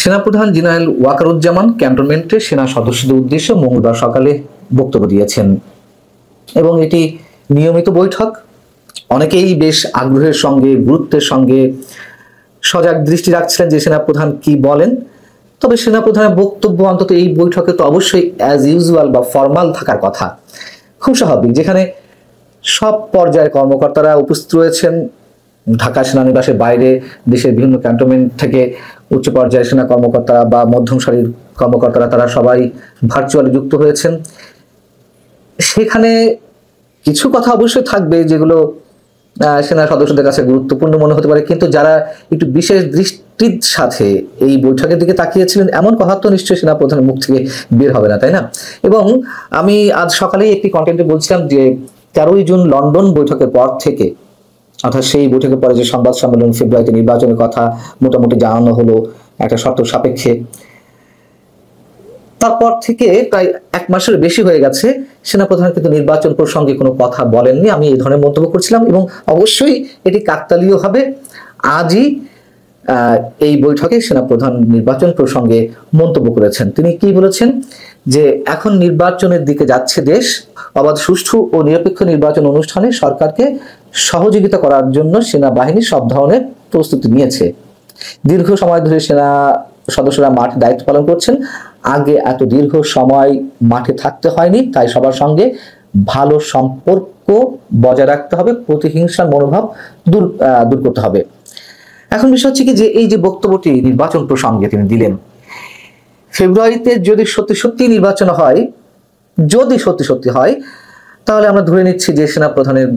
সেনাপ্রধান জেনারেল ওয়াকারুজ্জামান ক্যান্টনমেন্টে সেনা সদস্যদের উদ্দেশ্যে মঙ্গলবার সকালে বক্তব্য দিয়েছেন এবং এটি নিয়মিত বৈঠক। অনেকেই বেশ আগ্রহের সঙ্গে গুরুত্বের সঙ্গে সজাগ দৃষ্টি রাখছিলেন যে সেনাপ্রধান কি বলেন। তবে সেনাপ্রধানের বক্তব্য অন্তত এই বৈঠকে তো অবশ্যই অ্যাজ ইউজুয়াল বা ফর্মাল থাকার কথা, খুব স্বাভাবিক, যেখানে সব পর্যায়ের কর্মকর্তারা উপস্থিত রয়েছেন। ঢাকা সেনানিবাসের বাইরে দেশের বিভিন্ন ক্যান্টনমেন্ট থেকে উচ্চ পর্যায়ের সেনা কর্মকর্তারা বা মধ্যম সারির কর্মকর্তারা তারা সবাই ভার্চুয়ালি যুক্ত হয়েছেন। সেখানে কিছু কথা অবশ্যই থাকবে যেগুলো সেনা সদস্যদের কাছে গুরুত্বপূর্ণ মনে হতে পারে, কিন্তু যারা একটু বিশেষ দৃষ্টির সাথে এই বৈঠকের দিকে তাকিয়েছিলেন এমন কথা তো নিশ্চয়ই সেনা প্রধানের মুখ থেকে বের হবে না, তাই না? এবং আমি আজ সকালেই একটি কন্টেন্টে বলছিলাম যে 13ই জুন লন্ডন বৈঠকের পর থেকে, অর্থাৎ সেই বৈঠকের পরে যে সংবাদ সম্মেলন ফেব্রুয়ারিতে নির্বাচনের কথা মোটামুটি জানানো হলো একটা শর্ত সাপেক্ষে, তারপর থেকে প্রায় 1 মাসের বেশি হয়ে গেছে সেনাপ্রধান কিন্তু নির্বাচন প্রসঙ্গে কোনো কথা বলেননি। আমি এই ধরনের মন্তব্য করছিলাম এবং অবশ্যই এটি কাকতালীয় হবে। আজই এই বৈঠকে সেনাপ্রধান নির্বাচন প্রসঙ্গে মন্তব্য করেছেন। তিনি কি বলেছেন যে এখন নির্বাচনের দিকে যাচ্ছে দেশ, অবাধ সুষ্ঠু ও নিরপেক্ষ নির্বাচন অনুষ্ঠানে সরকারকে সহযোগিতা করার জন্য সেনাবাহিনী সব ধরনের প্রস্তুতি নিয়েছে। দীর্ঘ সময় ধরে সেনা সদস্যরা মাঠে দায়িত্ব পালন করছেন। আগে এত দীর্ঘ সময় মাঠে থাকতে হয়নি, তাই সবার সঙ্গে ভালো সম্পর্ক বজায় রাখতে হবে, প্রতিহিংসার মনোভাব দূর করতে হবে। এখন বিষয় হচ্ছে কি যে এই যে বক্তব্যটি নির্বাচন প্রসঙ্গে তিনি দিলেন, ফেব্রুয়ারিতে যদি সত্যি সত্যি নির্বাচন হয়, যদি সত্যি সত্যি হয়, তাহলে আমরা ধরে নিচ্ছি যে সেনাপ্রধানের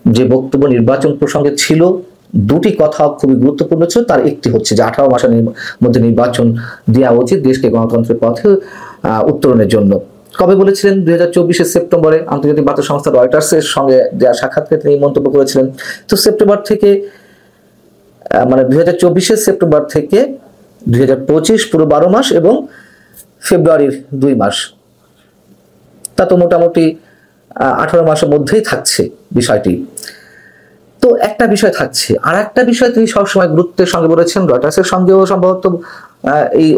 যে বক্তব্য নির্বাচন প্রসঙ্গে ছিল, দুটি কথা খুবই গুরুত্বপূর্ণ ছিল। তার একটি হচ্ছে যে 18 মাসের মধ্যে নির্বাচন দেওয়া উচিত দেশকে গণতন্ত্রের পথে উত্তরণের জন্য। কবে বলেছিলেন? 2024 সেপ্টেম্বরে আন্তর্জাতিক বার্তা সংস্থা রয়টার্সের সঙ্গে দেওয়া সাক্ষাৎকারে তিনি মন্তব্য করেছিলেন। তো সেপ্টেম্বর থেকে মানে 2024 সেপ্টেম্বর থেকে 2025 পুরো 12 মাস এবং ফেব্রুয়ারির 2 মাস, তা তো মোটামুটি 18 মাসের মধ্যেই থাকছে বিষয়টি। তো একটা বিষয় থাকছে, আর একটা বিষয় তিনি সবসময় গুরুত্বের সঙ্গে বলেছেন, রয়টার্সের সঙ্গেও সম্ভবত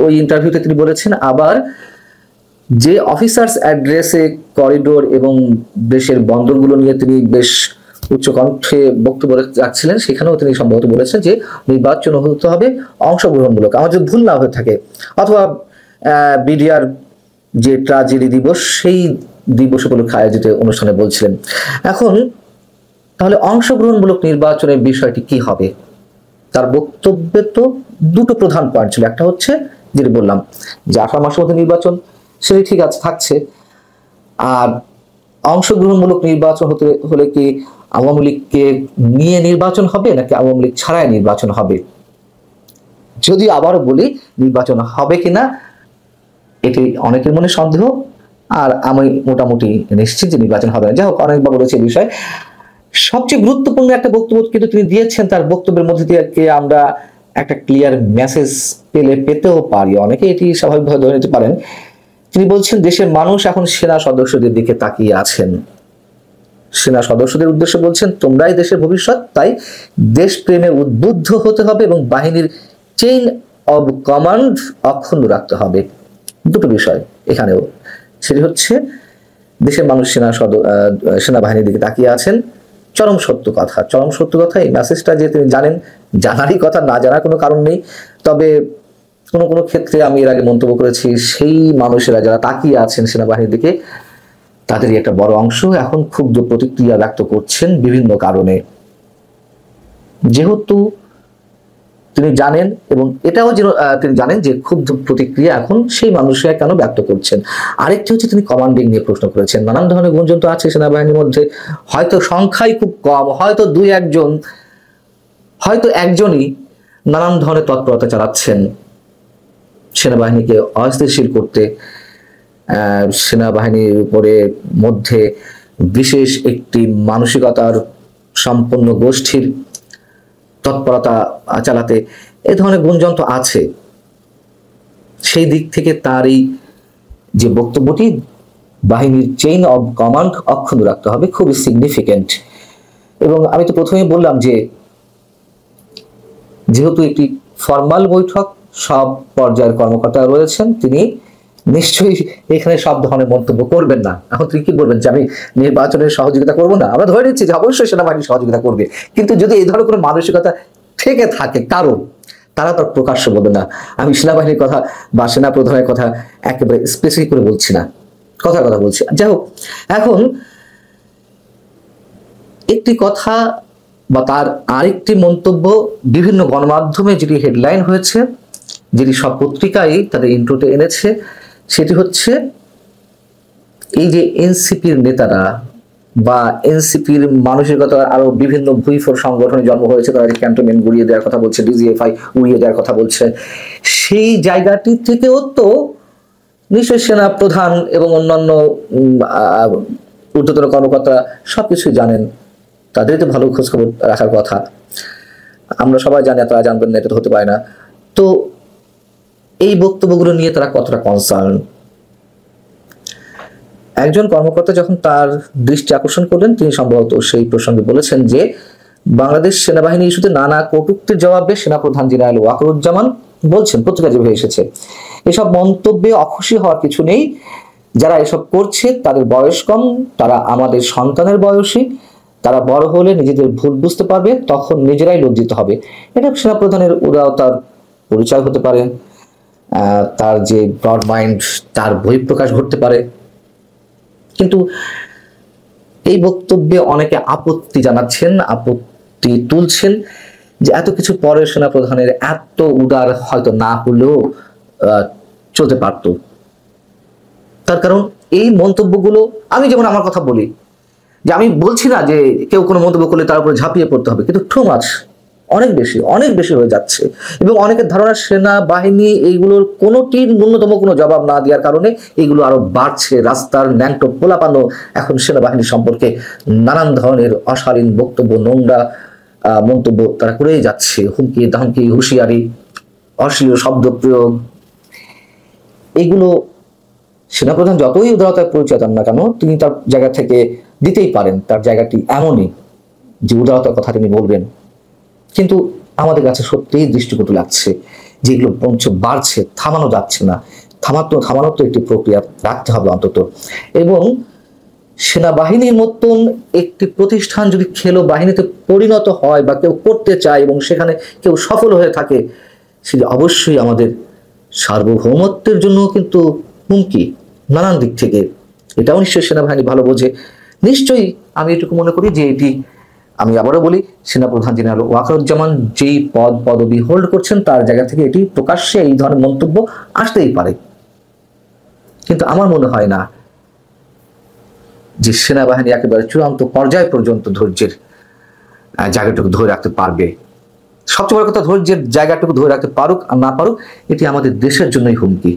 ওই ইন্টারভিউতে তিনি বলেছেন। আবার যে অফিসার্স অ্যাড্রেসে করিডোর এবং দেশের বন্দরগুলো নিয়ে তিনি বেশ উচ্চকণ্ঠে বক্তব্য রাখছিলেন, সেখানেও তিনি সম্ভবত বলেছেন যে নির্বাচন হতে হবে অংশগ্রহণমূলক, আমার যদি ভুল না হয়ে থাকে, অথবা বিডিআর যে ট্রাজেডি দিবস সেই দিবস উপলক্ষে আয়োজিত অনুষ্ঠানে বলছিলেন। এখন তাহলে অংশগ্রহণমূলক নির্বাচনের বিষয়টি কি হবে? তার বক্তব্যে তো দুটো প্রধান পয়েন্ট ছিল। একটা হচ্ছে যেটা বললাম যে 18 মাসের মধ্যে নির্বাচন, সেটি ঠিক আছে থাকছে। আর অংশগ্রহণমূলক নির্বাচন হলে কি আওয়ামী লীগকে নিয়ে নির্বাচন হবে নাকি আওয়ামী লীগ ছাড়াই নির্বাচন হবে? যদি আবারও বলি নির্বাচন হবে কিনা এটি অনেকের মনে সন্দেহ, আর আমি মোটামুটি নিশ্চিত যে নির্বাচন হবে না। যাই হোক, অনেকবার বলেছি এই বিষয়। সবচেয়ে গুরুত্বপূর্ণ একটা বক্তব্য কিন্তু তিনি দিয়েছেন, তার বক্তব্যের মধ্যে দিয়ে আমরা একটা ক্লিয়ার মেসেজ পেতেও পারি, অনেকে এটি স্বাভাবিকভাবে ধরে নিতে পারেন। তিনি বলছেন দেশের মানুষ এখন সেনা সদস্যদের দিকে তাকিয়ে আছেন। সেনা সদস্যদের উদ্দেশ্যে বলছেন তোমরাই দেশের ভবিষ্যৎ, তাই দেশপ্রেমে উদ্বুদ্ধ হতে হবে এবং বাহিনীর চেইন অব কমান্ড অক্ষুণ্ণ রাখতে হবে। দুটো বিষয় এখানেও, সেটি হচ্ছে দেশের মানুষ সেনাবাহিনীর দিকে তাকিয়ে আছেন। চরম সত্য কথা, চরম সত্য কথা। এই মেসেজটা যে তিনি জানেন, জানারই কথা, না জানার কোনো কারণ নেই। তবে কোনো কোনো ক্ষেত্রে আমি এর আগে মন্তব্য করেছি, সেই মানুষেরা যারা তাকিয়ে আছেন সেনাবাহিনীর দিকে, তাদেরই একটা বড় অংশ এখন ক্ষুব্ধ প্রতিক্রিয়া ব্যক্ত করছেন বিভিন্ন কারণে। যেহেতু তিনি জানেন এবং এটাও তিনি জানেন যে ক্ষুব্ধ প্রতিক্রিয়া এখন সেই মানুষরা কেন ব্যক্ত করছেন। আরেকটি হচ্ছে তিনি কমান্ডিং নিয়ে প্রশ্ন করেছেন। নানান ধরনের গুঞ্জন তো আছে সেনাবাহিনীর মধ্যে, হয়তো সংখ্যাই খুব কম, হয়তো 2-1 জন, হয়তো একজনই নানান ধরনের তৎপরতা চালাচ্ছেন সেনাবাহিনীকে অস্থিতিশীল করতে, সেনাবাহিনীর উপরে মধ্যে বিশেষ একটি মানসিকতার সম্পন্ন গোষ্ঠীর তৎপরতা চালাতে, এই ধরনের গুঞ্জন তো আছে। সেই দিক থেকে তার এই যে বক্তব্যটি, বাহিনীর চেইন অব কমান্ড অক্ষুণ্ণ রাখতে হবে, খুবই সিগনিফিকেন্ট। এবং আমি তো প্রথমেই বললাম যে যেহেতু একটি ফর্মাল বৈঠক, সব পর্যায়ের কর্মকর্তা রয়েছেন, তিনি নিশ্চয়ই এখানে সব ধরনের মন্তব্য করবেন না। এখন তিনি কি বলবেন যে আমি নির্বাচনের সহযোগিতা করব না? আমরা ধরে নিচ্ছি যে অবশ্যই সেনাবাহিনী সহযোগিতা করবে, কিন্তু যদি এই ধরনের কোনো মানসিকতা থেকে থাকে কারণ, তারা তো প্রকাশ্য বলবে না। আমি সেনাবাহিনীর কথা বা সেনা প্রধানের কথা একেবারে স্পেসিফিক করে বলছি না, কথা বলছি। যাই হোক, এখন একটি কথা বা তার আরেকটি মন্তব্য বিভিন্ন গণমাধ্যমে যেটি হেডলাইন হয়েছে, যেটি সব পত্রিকায় তাদের ইন্ট্রোতে এনেছে, সেটি হচ্ছে এই যে এনসিপির নেতারা বা এনসিপির মানসিকতা আরো বিভিন্ন ভুইফোর সংগঠনে জন্ম হয়েছে, তারা ক্যান্টনমেন্ট গুড়িয়ে দেওয়ার কথা বলছে, ডিজিএফআই উড়িয়ে দেওয়ার কথা বলছে, সেই জায়গাটি থেকেও তো নিশ্চয় সেনা প্রধান এবং অন্যান্য ঊর্ধ্বতন কর্মকর্তা সবকিছু জানেন, তাদের তো ভালো খোঁজখবর রাখার কথা। আমরা সবাই জানি, তারা জানবেন না এটা তো হতে পারে না। তো এই বক্তব্যগুলো নিয়ে তারা কতটা কনসার্ন? একজন কর্মকর্তা যখন তার দৃষ্টি আকর্ষণ করলেন, তিনি সম্ভবত সেই প্রসঙ্গে বলেছেন যে বাংলাদেশ সেনাবাহিনী ইস্যুতে নানা কটূক্তির জবাবে সেনাপ্রধান জেনারেল ওয়াকারুজ্জামান বলছেন, পত্রিকা যেভাবে এসেছে, এসব মন্তব্যে অখুশি হওয়ার কিছু নেই। যারা এসব করছে তাদের বয়স কম, তারা আমাদের সন্তানের বয়সী, তারা বড় হলে নিজেদের ভুল বুঝতে পারবে, তখন নিজেরাই লজ্জিত হবে। এটা সেনাপ্রধানের উদারতার পরিচয় হতে পারে, তার যে ব্রড মাইন্ড, তার বহিঃপ্রকাশ ঘটতে পারে। কিন্তু এই বক্তব্যে অনেকে আপত্তি জানাচ্ছেন, আপত্তি তুলছেন যে এত কিছু পরে সেনাপ্রধানের এত উদার হয়তো না হলেও চলতে পারত। তার কারণ এই মন্তব্যগুলো, আমি যেমন আমার কথা বলি যে আমি বলছি না যে কেউ কোনো মন্তব্য করলে তার উপরে ঝাঁপিয়ে পড়তে হবে, কিন্তু টু মাচ, অনেক বেশি হয়ে যাচ্ছে। এবং অনেকের ধারণা সেনাবাহিনী এইগুলোর কোনোটির ন্যূনতম কোনো জবাব না দেওয়ার কারণে এগুলো আরো বাড়ছে। রাস্তার ন্যাংটো পোলাপানো এখন সেনাবাহিনী সম্পর্কে নানান ধরনের অশালীন বক্তব্য, নোংরা মন্তব্য তারা করেই যাচ্ছে, হুমকি ধামকি, হুঁশিয়ারি, অশ্লীল শব্দ প্রয়োগ। এগুলো সেনাপ্রধান যতই উদারতার পরিচয় দেন না কেন, তিনি তার জায়গা থেকে দিতেই পারেন, তার জায়গাটি এমনই যে উদারতার কথা তিনি বলবেন। কিন্তু আমাদের কাছে সত্যিই দৃষ্টিকটু লাগছে যে এগুলো বঞ্চ বাড়ছে, থামানো যাচ্ছে না। থামানোর তো একটি প্রক্রিয়া রাখতে হবে অন্তত। এবং সেনাবাহিনীর মতন একটি প্রতিষ্ঠান যদি খেলো বাহিনীতে পরিণত হয় বা কেউ করতে চায় এবং সেখানে কেউ সফল হয়ে থাকে, সেটি অবশ্যই আমাদের সার্বভৌমত্বের জন্য কিন্তু হুমকি নানান দিক থেকে। এটাও নিশ্চয়ই সেনাবাহিনী ভালো বোঝে। নিশ্চয়ই আমি এটুকু মনে করি যে এটি, আমি আবারও বলি, সেনাপ্রধান জেনারেল ওয়াকারুজ্জামান যেই পদবি হোল্ড করছেন তার জায়গা থেকে এটি প্রকাশ্যে এই ধরনের মন্তব্য আসতেই পারে। কিন্তু আমার মনে হয় না যে সেনাবাহিনী একেবারে চূড়ান্ত পর্যায় পর্যন্ত ধৈর্যের জায়গাটুকু ধরে রাখতে পারবে। সবচেয়ে বড় কথা, ধৈর্যের জায়গাটুকু ধরে রাখতে পারুক আর না পারুক, এটি আমাদের দেশের জন্যই হুমকি।